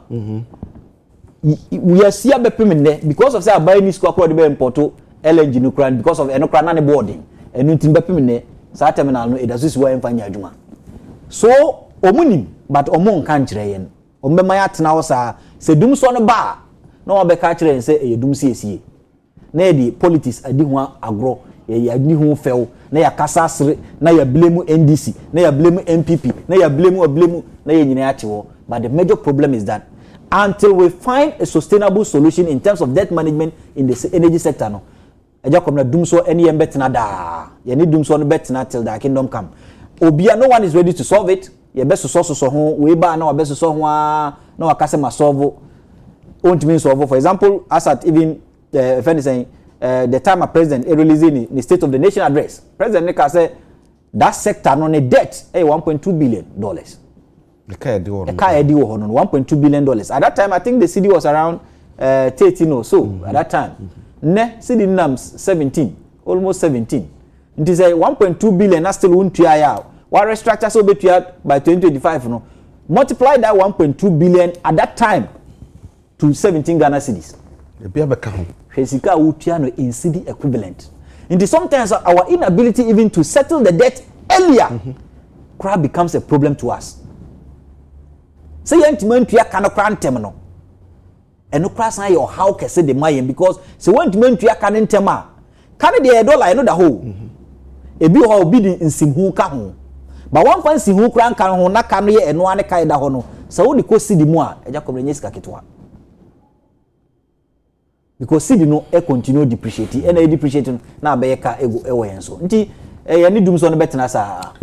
B: We are see because of say buy ni squad the import LNG nuclear because of enokra na boarding and nothing be sa terminal no it does this way mfanya adwuma so omunim but omon kan kire yen ombema ya tena wo sa se dum so no ba na obeka kire se e dum siesie na e di politics adi ho agro ye adi ho few na ya kasa sere na ya blame NDC na ya blame MPP na ya blame na ye nyina ache wo but the major problem is that until we find a sustainable solution in terms of debt management in the energy sector no Jacob na dum so any embetina da ye need dum so no betina till the kingdom come obia no one is ready to solve it ye best so ho we ba na best so ho na wakase ma solve won't mean solve. For example, as at even friend is saying the time a president releasing the state of the nation address, President Nika said that sector no debt $1.2 billion. The car deal $1.2 billion. At that time I think the city was around 13 or so at that time. Ne city nams 17, almost 17. It is a 1.2 billion that still won't try out. What restructure so be by 2025 no. Multiply that 1.2 billion at that time to 17 Ghana cedis. The be able count. Hesika utiano in city equivalent. And sometimes our inability even to settle the debt earlier crab becomes a problem to us. Say yantimen tuya kana kran temno. Eno krasan your how kese de mayen because say wantimen tuya kana tema. Kana de dollar eno da ho. Ebi ho obi di nsimhu ka ho. But one fancy who crank can ho na can ye eno ane kai da ho no so wo de ko seed mu a eja kobrenye sika ketwa because seed no e continue depreciate and e depreciate na abaye ka ego ewo yen so nti ya ni dum so no betena sa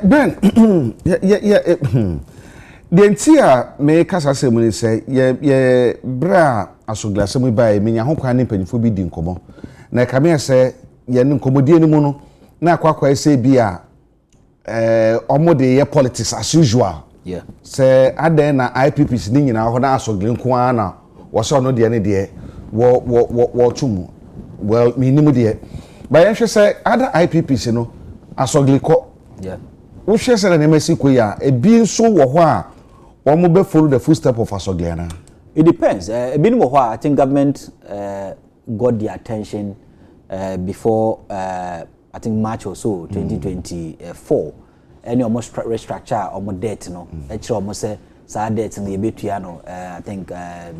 A: Ben the entire me kasa se mu ni se ye bra asoglase mu ba e menya ho kwa ne panifo bi di nkomo na ka me se ye ne nkomodie ni mu no na akwa ese bi a omode ye politics as usual se aden na IPPs ni nyina ho na asogle nko ana wo so no de ne de wo tumu well minimum de ba yen hwe se other IPPs no asogle ko wo hwe se na mesi ko ya ebi nso wo ho a omo be follow the footstep of asogle na.
B: It depends. Ebi no ho I think government got the attention before I think March or so 2024 any almost restructure almost debt no actually almost say sad debt in the betua no I think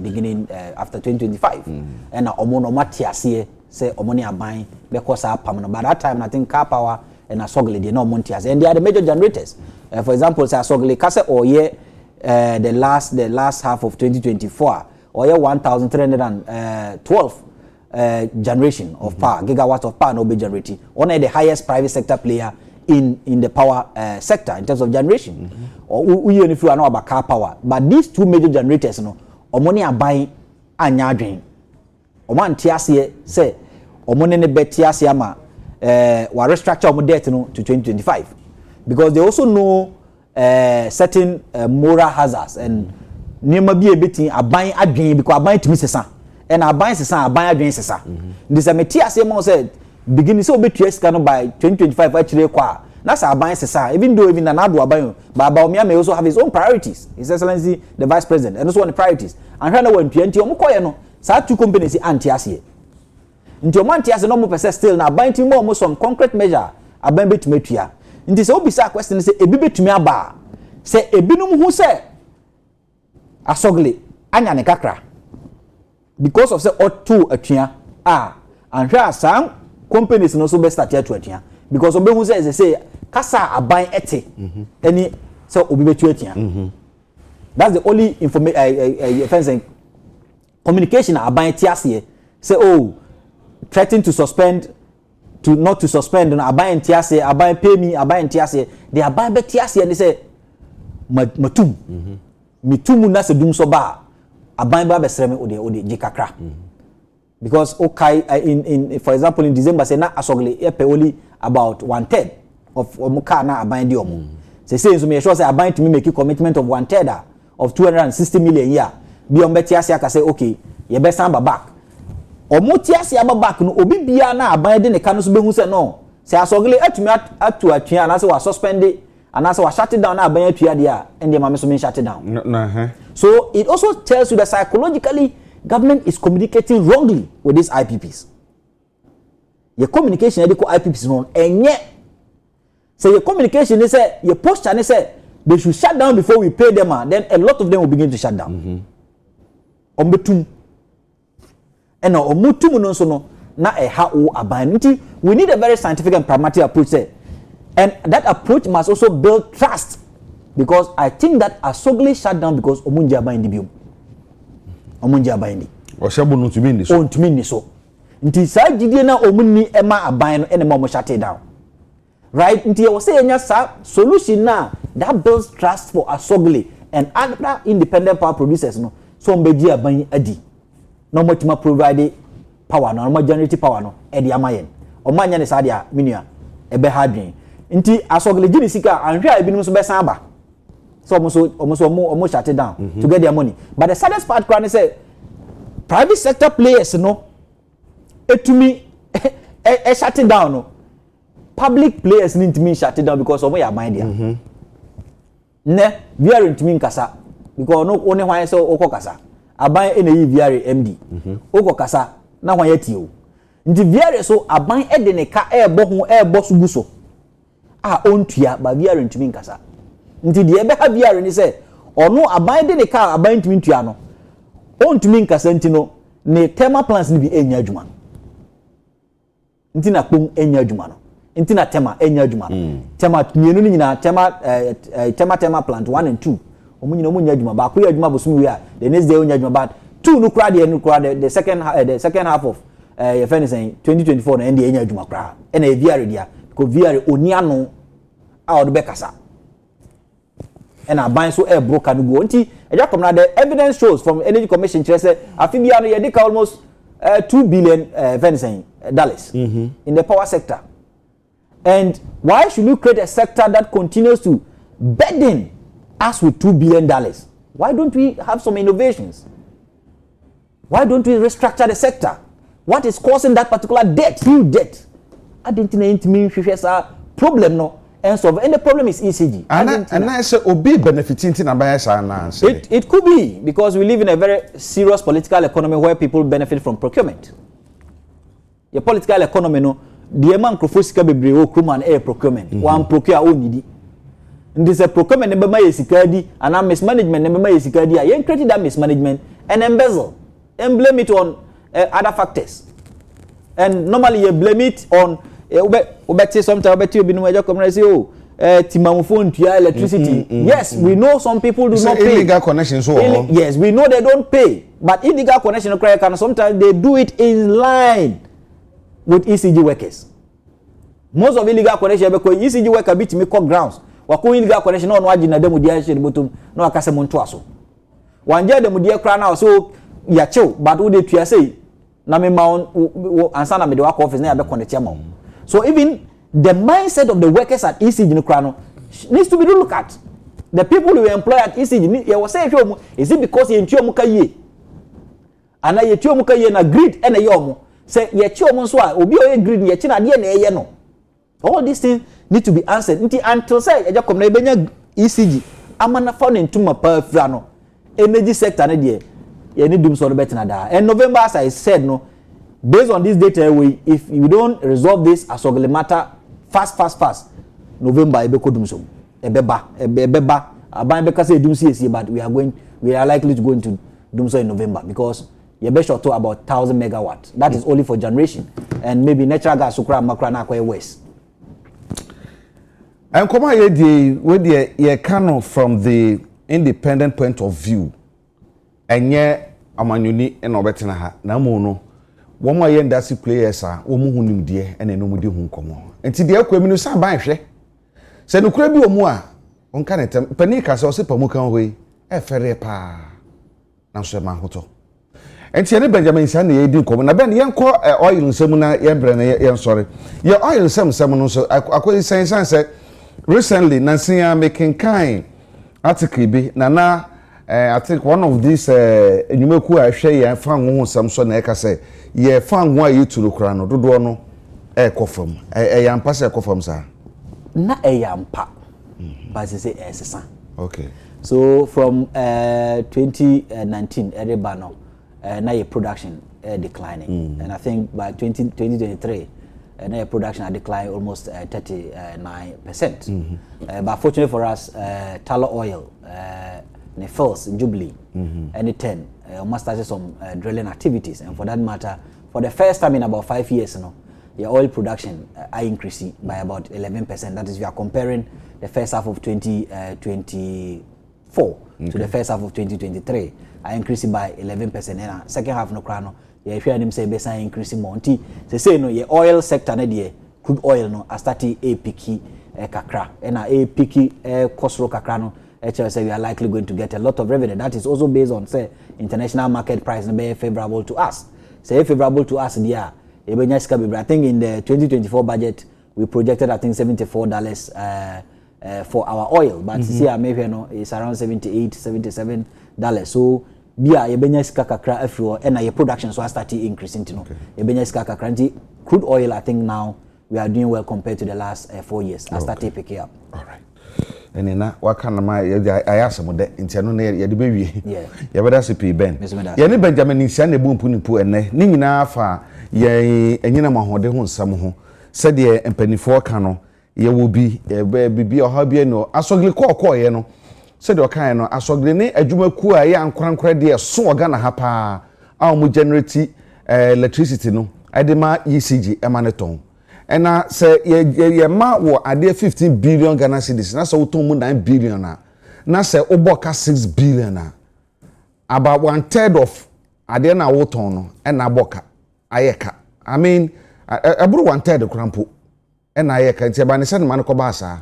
B: beginning after 2025 and omo no matiase say omo ne aban because apam no by that time I think car power and asogle dey no montiase and they are the major generators for example say asogle kase or year the last half of 2024 or year 1312 generation of power, gigawatts of power no be generating. One of the highest private sector player in the power sector in terms of generation. Or we only feel know about car power, but these two major generators, no, money are buying anya drain. Oman tiasie say, money ne bet tiasie ma wa restructure omo debt no to 2025 because they also know certain moral hazards and nema bi ebetin aban adwen because aban timi sesa. And aban sesa aban adwen sesa this a metiase mo said beginning so betua sika no by 2025 actually kwa na sa aban sesa even though even anado aban but Bawumia may also have his own priorities. His Excellency the Vice President and also one priorities and when when 20 omo koye no sa two companies antiase nti omo antiase no mo pese still na aban ti mo some concrete measure aban betumi atua nti se obisa question say ebi betumi aba say ebinum hu say asogle anya ne kakra because of say otu atua and hwe asan companies no so be start to atua because obe hu say kasa aban ete any so obi betu atua that's the only information communication aban tiase say oh threaten to suspend to not to suspend no aban tiase aban pay me aban tiase the aban be tiase and say matum mitumu na se dum so ba aban ba be sreme ode jikakra because okay in for example in December say na asogle e pay only about 1/3 of omuka na aban di omo say so me sure say aban to me make a commitment of 1/3 of 260 million year bi on beti ase aka say okay ye be san back omo ti ase aba back no obi bia na aban de ne ka no so be hu say no say asogle atumi atu atwa na say wa suspend and as we shut it down, and the mama shut it down. So it also tells you that psychologically, government is communicating wrongly with these IPPs. Your communication is IPPs wrong, and yet, so your communication is your posture is they should shut down before we pay them, then a lot of them will begin to shut down. Ombetum, and no omutum no so no na ha o abanti. We need a very scientific and pragmatic approach. And that approach must also build trust because I think that Asogle shut down because Omunja bindi bium. Omunja bindi.
A: Oshabu no tumi ni so.
B: On tumi ni so. Nti sa jidie na omunni ema aban no ene mo shut it down. Right? Nti we say enya sa solution na that builds trust for Asogle and other independent power producers no. So mbeji aban adi. No mo tima provide power no generate power no e di amayen. Omanya ne sa dia minua ebe hadwen. Nti Asogle gini sika anhwe a ebinum so besan aba so almost shut it down to get their money. But the saddest part crowd say private sector players no etumi shut it down no public players need to me shut it down because omo ya mind dia ne viare ntumi nkasa because no only why so okokasa aban eneyi viare MD okokasa na hwan yati o nti viare so aban ede ne ka ebo suguso ontua ba viare ntumi nkasa nti de ebe ha viare ni se ono aban de ne ka aban ntumi ntua no ontumi nkasa nti no ne thermal plants ni bi enya adwuma nti na kpom enya adwuma no nti na tema enya adwuma tema mienu ni nyina tema plant 1 and 2 omunyina omunya adwuma ba ko ya adwuma bosom wi a the next day onya adwuma but two no kra the second half of your friend saying 2024 na end enya adwuma kra na e VR dia because VR oni ano a od be kasa na ban so e broker no go nti eja come na the evidence shows from energy commission chere say afibia no ye dey almost $2 billion dollars in the power sector. And why should you create a sector that continues to burden us with $2 billion? Why don't we have some innovations? Why don't we restructure the sector? What is causing that particular debt, huge debt? I didn't mean a problem no. And so and the problem is ECG.
A: And I say obi benefiting na bias
B: it could be because we live in a very serious political economy where people benefit from procurement. Your political economy no the man crofosika bebre o kruman procurement. One procure o nidi. And this procurement ne bema yesika di and mismanagement ne bema yesika di. You create that mismanagement and embezzle and blame it on other factors. And normally you blame it on sometimes you electricity. Yes, we know some people do not pay.
A: Illegal connections.
B: Yes, we know they don't pay. But illegal connection sometimes they do it in line with ECG workers. Most of illegal connection because ECG worker bit me call grounds. Wako illegal connection no wajina dem dia share bottom no akase monto aso. Wanje dem dia kra na so ya chill but wo dey tua say na me ma ansa na me dey work office na ya be connect am. So even the mindset of the workers at ECG needs to be looked at. The people who employ at ECG, you will say, is it because you enjoy mukaye? And I enjoy mukaye na grid and a yomo. Say, ye chomo swa, obi o grid, ye china dia ne no. All these things need to be answered. Until say, eja komna ibenya ECG, amana found into my perfrano. Energy sector ne die, ye need dum so better na da. And November, as I said, no. Based on this data, if we don't resolve this as a matter fast, November ebekodumso, ebeba, aban beka say dumsi but we are likely to go into dumso in November because you be short to about 1,000 megawatts. That is only for generation, and maybe natural gas sukra makra na kwa west.
A: And come on, we kind from the independent point of view, and yeah, amanyuni and obetina ha na mono. One more industry players are omuhunim die and enomudi hu nkomo. Enti de akwaminu sa ban hwe. Se no kura bi omu a onka netem panika se ose pamu kan hoi e fere pa. Na so ma hoto. Enti ne Benjamin sa na yedi nkomo na ben yenko oil nsem na yebre na yen sori. Ye oil nsem no so akwai sense say recently Nansia making kind article bi na I think one of these enyumeku a hwe ye fa nwo nsem so na e ka say ye fan wa yi turu kra no dodo no e kofam yampa se kofam sa
B: na yampa but say esesa.
A: Okay,
B: so from 2019 everybody no na your production declining and I think by 2023 na your production declined almost 39%. But fortunately for us tallow oil ne fills in Jubilee and it 10 must start some drilling activities, and for that matter for the first time in about 5 years your oil production are increasing by about 11%. That is, we are comparing the first half of 2024 to the first half of 2023 are increasing by 11%, and second half no krano you hear them say besa increasing more. They say no your oil sector na die crude oil no a starting a picky kakra and a picky cost ro kakra no say we are likely going to get a lot of revenue. That is also based on say international market price and be favorable to us. Say favorable to us there. I think in the 2024 budget we projected I think $74 for our oil, but see maybe no it's around $78-77. So bia yebenya sika kakra afro and your production so start increasing to no. Yebenya sika kakra crude oil I think now we are doing well compared to the last 4 years. I started picking up.
A: All right. And na waka na ma I ask mo de ntia no na ye de bewie ye beda se pe ben ye ne Benjamin nsia na ebu mpu enne ni nyina fa ye enyina mahode ho nsam ho se de empanifo ka no ye wo bi bibi oha bi no asogli kokko ye no se de okan no asogli ne adwumaku a ye ankorankora de so oga na ha pa a mo generate electricity no adema ECG emaneton ena say ye ma wo ade 15 billion Ghana cedis na so to mu 9 billion na na say oboka 6 billion about 1/3 of ade na woton no e na boka ayeka I mean aburu 1/3 krampo e na ayeka nti ba ne se man ko ba sa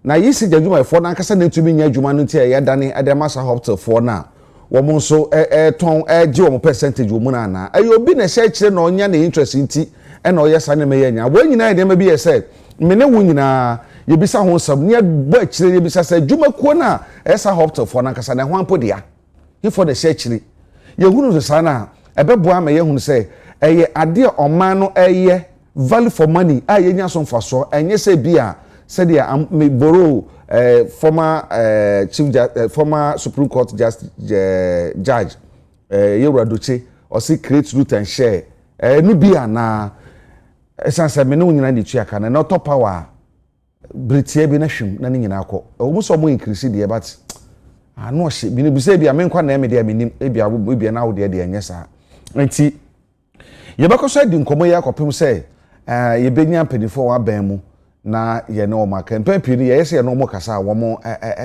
A: na yisi jadwuma efo na nkasa na tumi nya adwuma no nti e dane ade masa hotel for na wo mo so ton je wo percentage wo mu na na ayo obi na hye kire na onya na interest nti e na oyesa ne me yanya wo nyina de ma bi ye se mene wo nyina ye bisa ho sab ne ba kire ye bisa se dwuma kuo na esa hotel for na nkasa na ho ampo dia ifo na hye kire ye hunu so sana ebeboa ma ye hunu se eye ade oman no eye value for money a ye nya so mfaso enye se bia said me borrow former Supreme Court judge Adekye or see create root and share no bia na esanse me no nyina ni tuaka na top power britie bi na hwem na nyina akọ o so mo increase de but ano hye bi no bi se bia me nkwa na me de menim bia na wo de enye sa nti ye bekoso di nkomo ye akopem se ye benya mpanifo wa ban mu na ye no ma campaign pii ye yese ye no mo kasa wo mo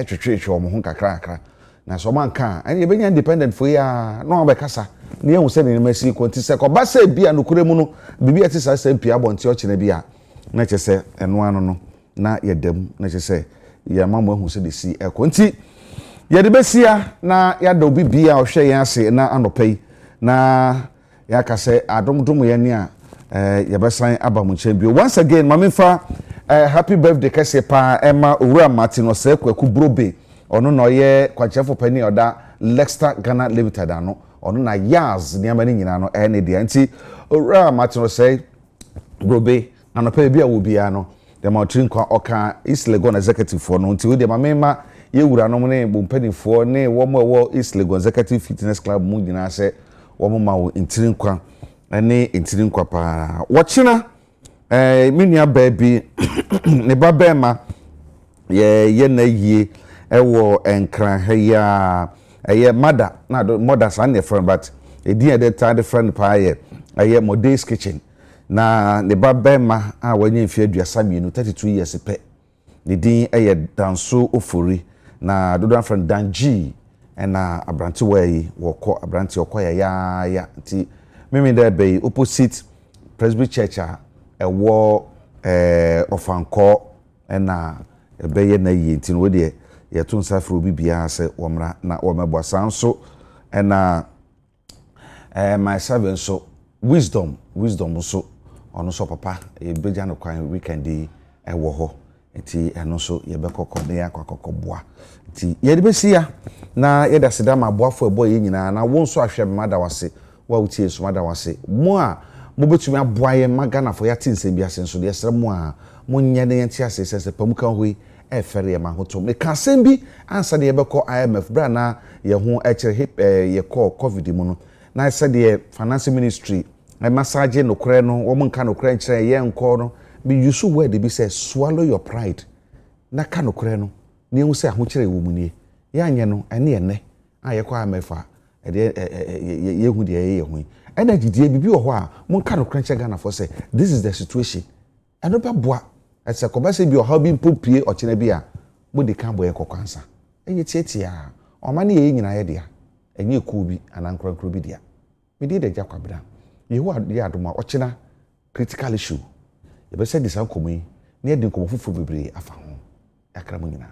A: twetwetwe wo ho kakra na so man kan ani ye benya independent fo ya no be kasa na ye hu se ne masi ko nti se ko ba se bia no kure mu no bibi ati sa se pia bonti o kine bia na che se eno ano no na ye dam na che se ye ma mo hu se de si e ko nti ye de besia na ya da obi bia o hwe ye ase na anopai na ya ka se adomdom ye ne a ye besan aba mu chen bi once again mamifa happy birthday kese pa Emma Owura Martin Osekweku Brobe ono no ye kwachefo pani oda Lexter Ghana Limited ano ono na yaz niama ni nyina no ene dia nti Owura Martin Osei Brobe anopa bia wo bia no de ma otrin kwa oka East Legon executive for no nti wo de mamema ye wura no ne bompanifo ne wo mo East Legon Executive Fitness Club mu nyina se wo mo ma wo ntrin kwa ene ntrin kwa pa wochina minia baby ne babema ye na yie ewo enkran heya eye mother na mother san ne friend but edi e de friend pa ye eye Modest Kitchen na ne babema a wanye mfie aduasa mienu 32 years pe ne din eye Danso Ofori na dodo friend Danji na abranti wei woko abranti okoya ya ti mimi da be opposite Presby Church ewo ofanko na ebeye na yintin we de ye to nsafro bibia se womra na womeboasan so na my servant so wisdom so ono so papa ebeja no kwan weekend ewo ho enti eno so ye bekokọ ne yakokọ boa enti ye de besia na ye da sedama boafo ebo ye nyina na won so ahwe mada wase wa utie so mada wase mo a mo betumi aboaye magana fo ya tinse bia senso de esre mo a mo nya ne yenti asese se pamuka hoi e fere ma hotom ne kasem bi ansa de ye beko IMF bra na ye ho ekere hip ye call covid mu no na se de finance ministry e massage no kore no wo mo nka no kore nkire ye nko no be use word be say swallow your pride na ka no kore no ne hu se ahokire wo mu nie ya anye no ene aye kwa IMF a ye hu de ye hu energy die bibi wo ho a mon ka no kranche Ghana for say this is the situation eno be boa ese ko ba se bi o ha bi popie o kene bi a mo de kan boye kokwansa enye tietia o ma ne ye nyina ye dia enye ku bi anankro bi dia me de ja kwabra ye hu ade adoma o kena critical issue ye be se disa komi ne de komo fufu bebre afa ho akra mo nyina